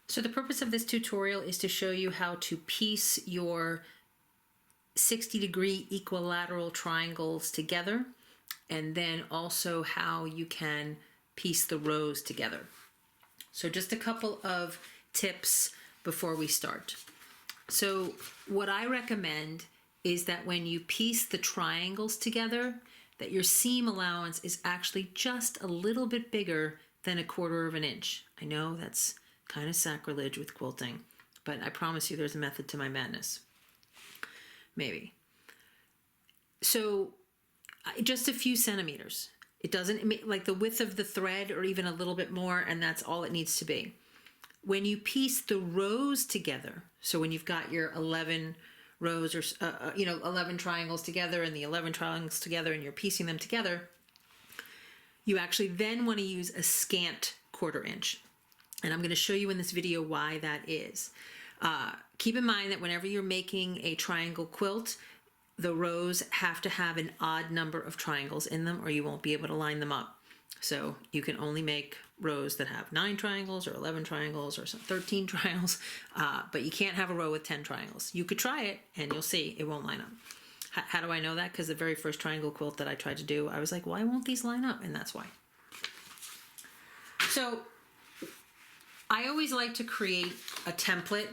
So the purpose of this tutorial is to show you how to piece your 60-degree equilateral triangles together, and then also how you can piece the rows together. So just a couple of tips before we start. So what I recommend is that when you piece the triangles together, that your seam allowance is actually just a little bit bigger than 1/4 of an inch. I know that's kind of sacrilege with quilting, but I promise you there's a method to my madness. Maybe. So just a few centimeters. It doesn't, like the width of the thread or even a little bit more, and that's all it needs to be. When you piece the rows together, so when you've got your 11 rows or 11 triangles together and the 11 triangles together and you're piecing them together, you actually then want to use a scant 1/4 inch. And I'm going to show you in this video why that is. Keep in mind that whenever you're making a triangle quilt, the rows have to have an odd number of triangles in them or you won't be able to line them up. So you can only make rows that have 9 triangles or 11 triangles or 13 triangles, but you can't have a row with 10 triangles. You could try it and you'll see it won't line up. How do I know that? Because the very first triangle quilt that I tried to do, I was like, why won't these line up? And that's why. So I always like to create a template,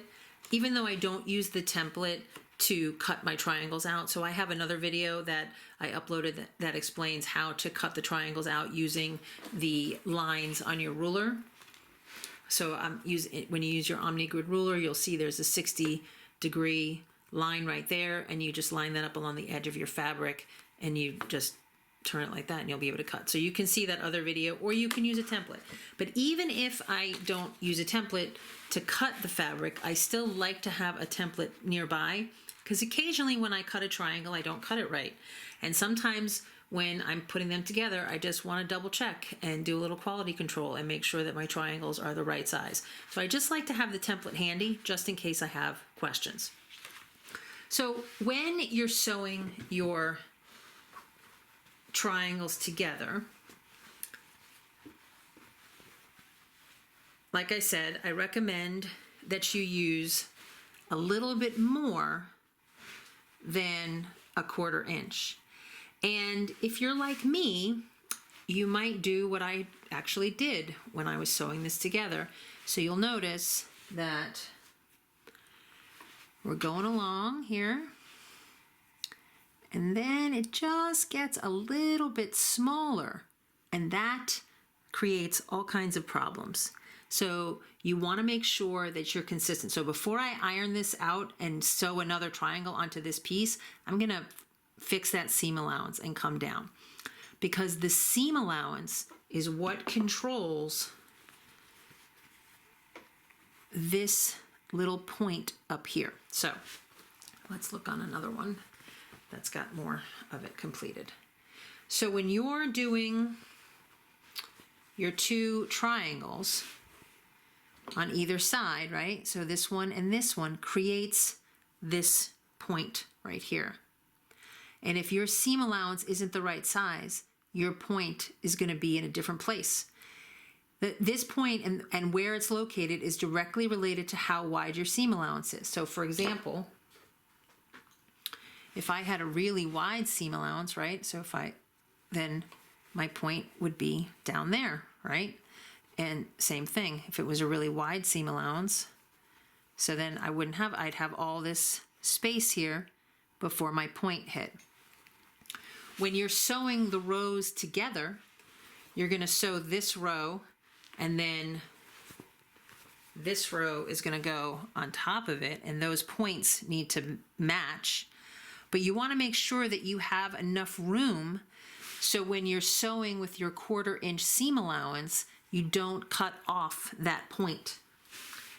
even though I don't use the template to cut my triangles out. So I have another video that I uploaded that explains how to cut the triangles out using the lines on your ruler. So when you use your OmniGrid ruler, you'll see there's a 60-degree line right there, and you just line that up along the edge of your fabric, and you just turn it like that and you'll be able to cut. So you can see that other video, or you can use a template. But even if I don't use a template to cut the fabric, I still like to have a template nearby, because occasionally when I cut a triangle, I don't cut it right. And sometimes when I'm putting them together, I just want to double check and do a little quality control and make sure that my triangles are the right size. So I just like to have the template handy just in case I have questions. So when you're sewing your triangles together, like I said, I recommend that you use a little bit more than 1/4 inch. And if you're like me, you might do what I actually did when I was sewing this together. So you'll notice that we're going along here, and then it just gets a little bit smaller, and that creates all kinds of problems. So you want to make sure that you're consistent. So before I iron this out and sew another triangle onto this piece, I'm going to fix that seam allowance and come down, because the seam allowance is what controls this little point up here. So let's look on another one that's got more of it completed. So when you're doing your 2 triangles on either side, right? So this one and this one creates this point right here. And if your seam allowance isn't the right size, your point is going to be in a different place. This point and where it's located is directly related to how wide your seam allowance is. So for example, if I had a really wide seam allowance, right? So then my point would be down there, right? And same thing, if it was a really wide seam allowance, so then I'd have all this space here before my point hit. When you're sewing the rows together, you're going to sew this row, and then this row is going to go on top of it, and those points need to match. But you want to make sure that you have enough room so when you're sewing with your 1/4 inch seam allowance, you don't cut off that point.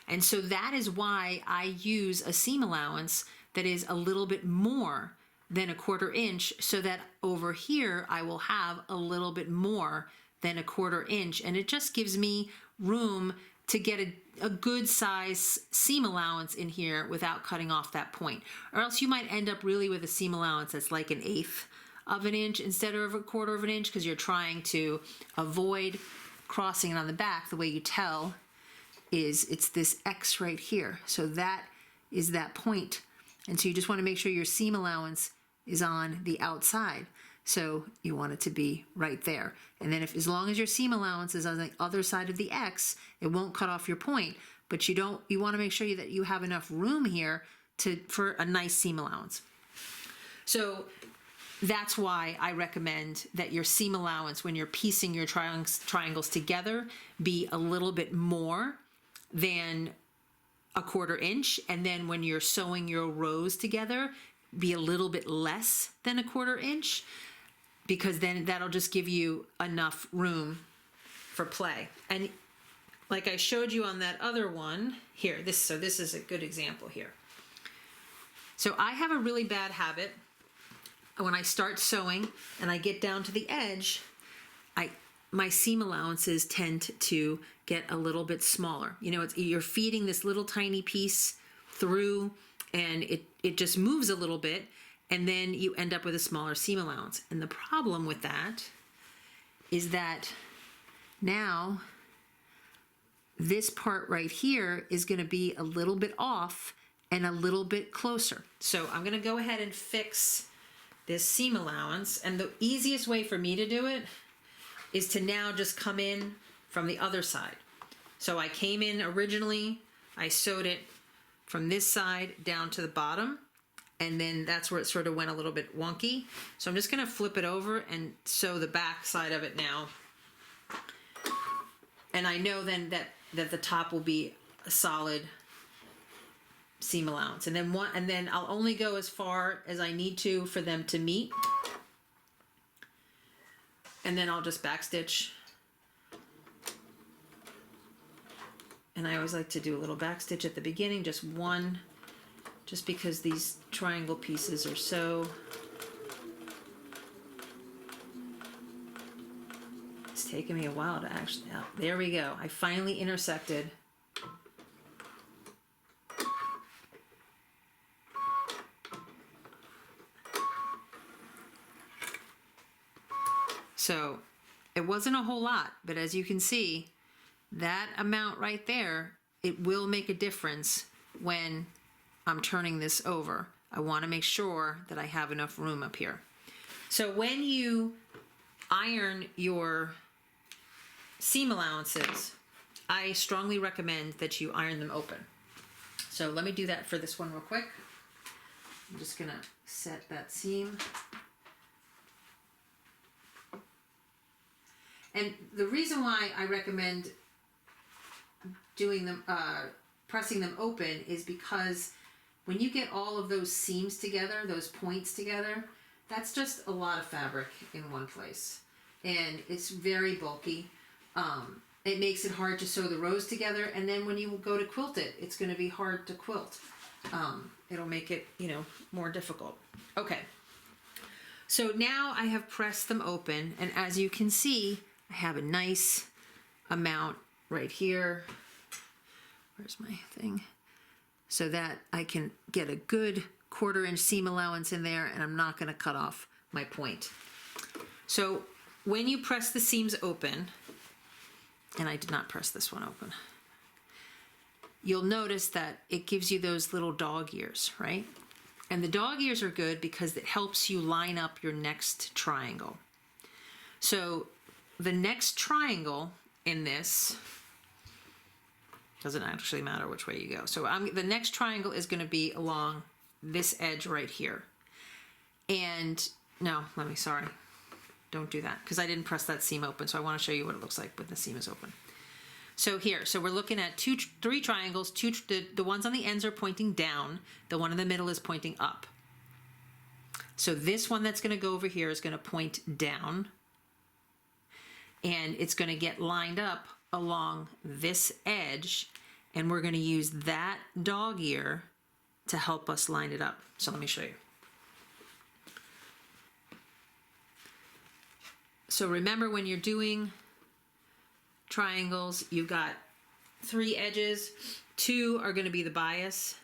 And so that is why I use a seam allowance that is a little bit more than 1/4 inch, so that over here I will have a little bit more than 1/4 inch, and it just gives me room to get a good size seam allowance in here without cutting off that point. Or else you might end up really with a seam allowance that's like 1/8 of an inch instead of 1/4 of an inch, because you're trying to avoid crossing it on the back. The way you tell it's this X right here. So that is that point. And so you just want to make sure your seam allowance is on the outside. So you want it to be right there. And then as long as your seam allowance is on the other side of the X, it won't cut off your point. But you want to make sure that you have enough room here for a nice seam allowance. So that's why I recommend that your seam allowance, when you're piecing your triangles together, be a little bit more than a 1/4 inch. And then when you're sewing your rows together, be a little bit less than a 1/4 inch, because then that'll just give you enough room for play. And like I showed you on that other one here, this is a good example here. So I have a really bad habit. When I start sewing and I get down to the edge, my seam allowances tend to get a little bit smaller. You know, you're feeding this little tiny piece through, and it just moves a little bit, and then you end up with a smaller seam allowance. And the problem with that is that now this part right here is going to be a little bit off and a little bit closer. So I'm going to go ahead and fix this seam allowance, and the easiest way for me to do it is to now just come in from the other side. So I came in originally, I sewed it from this side down to the bottom, and then that's where it sort of went a little bit wonky. So I'm just going to flip it over and sew the back side of it now. And I know then that the top will be a solid seam allowance. And then I'll only go as far as I need to for them to meet. And then I'll just backstitch. And I always like to do a little backstitch at the beginning, just one, just because these triangle pieces are so, it's taken me a while to actually, there we go. I finally intersected. So it wasn't a whole lot, but as you can see, that amount right there, it will make a difference when I'm turning this over. I want to make sure that I have enough room up here. So when you iron your seam allowances, I strongly recommend that you iron them open. So let me do that for this one real quick. I'm just going to set that seam. And the reason why I recommend doing them, pressing them open, is because when you get all of those seams together, those points together, that's just a lot of fabric in one place. And it's very bulky. It makes it hard to sew the rows together. And then when you go to quilt it, it's going to be hard to quilt. It'll make it, more difficult. Okay. So now I have pressed them open. And as you can see, I have a nice amount right here. Where's my thing? So that I can get a good 1/4 inch seam allowance in there, and I'm not going to cut off my point. So when you press the seams open, and I did not press this one open, you'll notice that it gives you those little dog ears, right? And the dog ears are good because it helps you line up your next triangle. So the next triangle in this, doesn't actually matter which way you go. So the next triangle is going to be along this edge right here. And no, sorry. Don't do that, because I didn't press that seam open. So I want to show you what it looks like when the seam is open. So here, so we're looking at three triangles. The ones on the ends are pointing down. The one in the middle is pointing up. So this one that's going to go over here is going to point down. And it's going to get lined up along this edge, and we're going to use that dog ear to help us line it up. So let me show you. So remember, when you're doing triangles, you've got 3 edges. 2 are going to be the bias,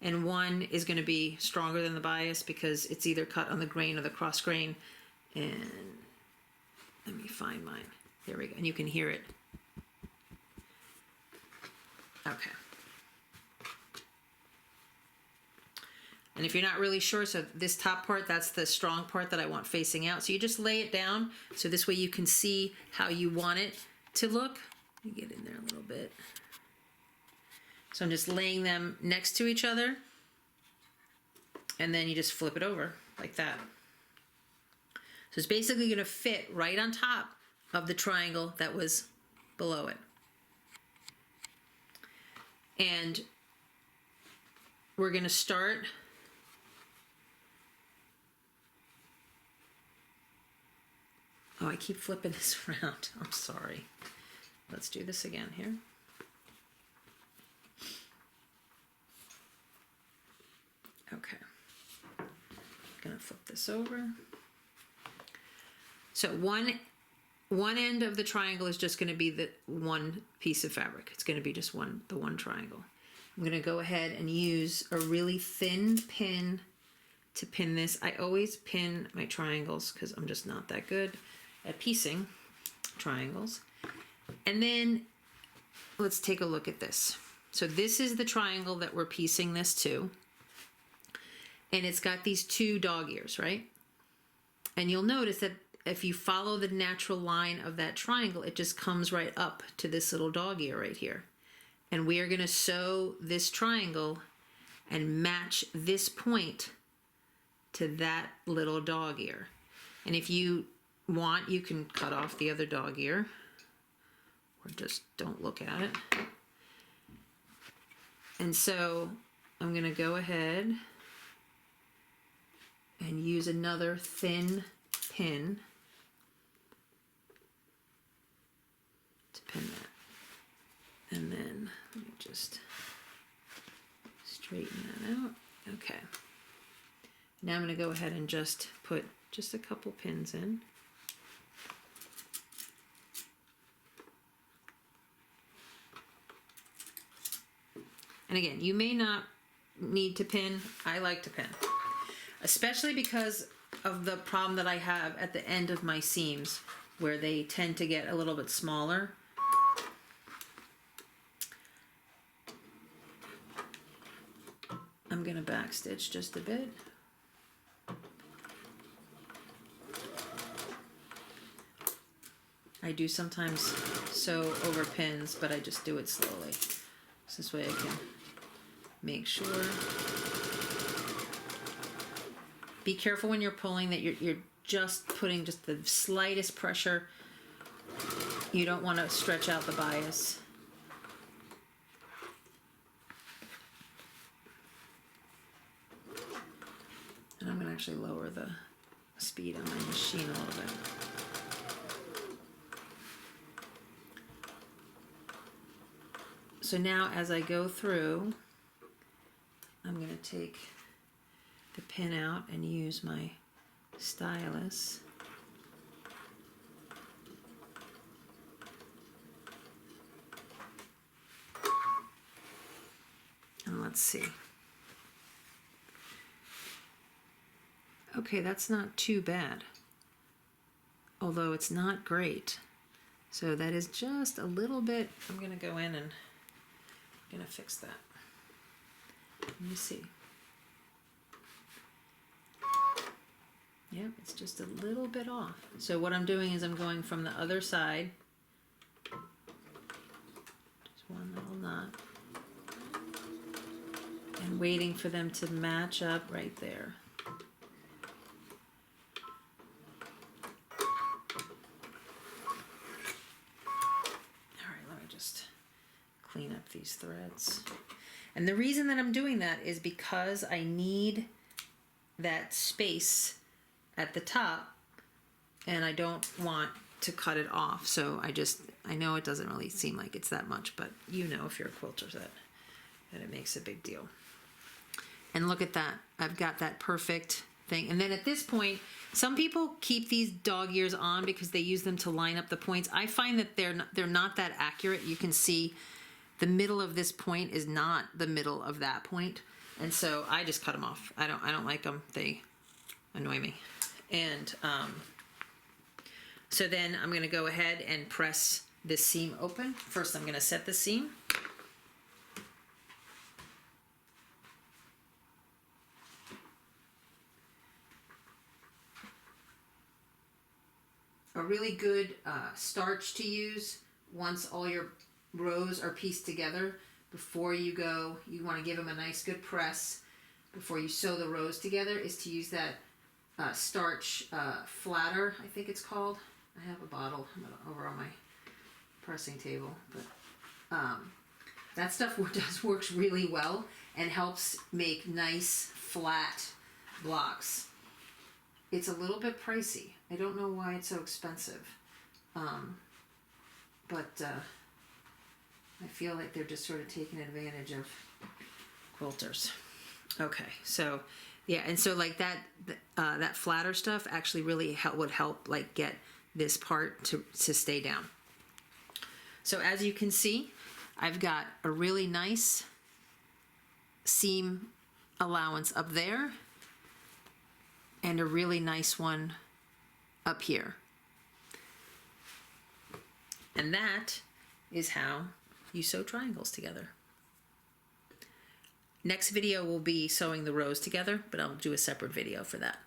and 1 is going to be stronger than the bias because it's either cut on the grain or the cross grain. And let me find mine. There we go. And you can hear it. Okay. And if you're not really sure, so this top part, that's the strong part that I want facing out. So you just lay it down, so this way you can see how you want it to look. Let me get in there a little bit. So I'm just laying them next to each other, and then you just flip it over like that. So it's basically gonna fit right on top of the triangle that was below it. And we're gonna start I keep flipping this around. I'm sorry. Let's do this again here. Okay. Gonna flip this over. So one end of the triangle is just gonna be the one piece of fabric. It's gonna be just the one triangle. I'm gonna go ahead and use a really thin pin to pin this. I always pin my triangles because I'm just not that good at piecing triangles. And then let's take a look at this. So this is the triangle that we're piecing this to. And it's got these two dog ears, right? And you'll notice that if you follow the natural line of that triangle, it just comes right up to this little dog ear right here. And we are gonna sew this triangle and match this point to that little dog ear. And if you want, you can cut off the other dog ear, or just don't look at it. And so I'm gonna go ahead and use another thin pin to pin that. And then let me just straighten that out. Okay. Now I'm gonna go ahead and just put just a couple pins in. And again, you may not need to pin. I like to pin, especially because of the problem that I have at the end of my seams where they tend to get a little bit smaller. I'm gonna backstitch just a bit. I do sometimes sew over pins, but I just do it slowly. So this way I can make sure. Be careful when you're pulling that you're just putting just the slightest pressure. You don't want to stretch out the bias. And I'm going to actually lower the speed on my machine a little bit. So now as I go through, I'm going to take the pin out and use my stylus. And let's see. Okay, that's not too bad, although it's not great. So that is just a little bit. I'm going to go in and I'm going to fix that. Let me see. Yep, it's just a little bit off. So what I'm doing is I'm going from the other side. Just one little knot. And waiting for them to match up right there. Clean up these threads. And the reason that I'm doing that is because I need that space at the top and I don't want to cut it off. So I know it doesn't really seem like it's that much, but you know if you're a quilter that it makes a big deal. And look at that. I've got that perfect thing. And then at this point, some people keep these dog ears on because they use them to line up the points. I find that they're not that accurate. You can see the middle of this point is not the middle of that point. And so I just cut them off. I don't like them. They annoy me. And so then I'm going to go ahead and press this seam open. First I'm going to set the seam. really good starch to use once all your rows are pieced together. Before you go, you want to give them a nice good press before you sew the rows together, is to use that starch flatter, I think it's called. I have a bottle over on my pressing table, but that stuff works really well and helps make nice flat blocks. It's a little bit pricey. I don't know why it's so expensive, but I feel like they're just sort of taking advantage of quilters. Okay, so yeah, and so like that flatter stuff actually really would help like get this part to stay down. So as you can see, I've got a really nice seam allowance up there and a really nice one up here. And that is how you sew triangles together. Next video will be sewing the rows together, but I'll do a separate video for that.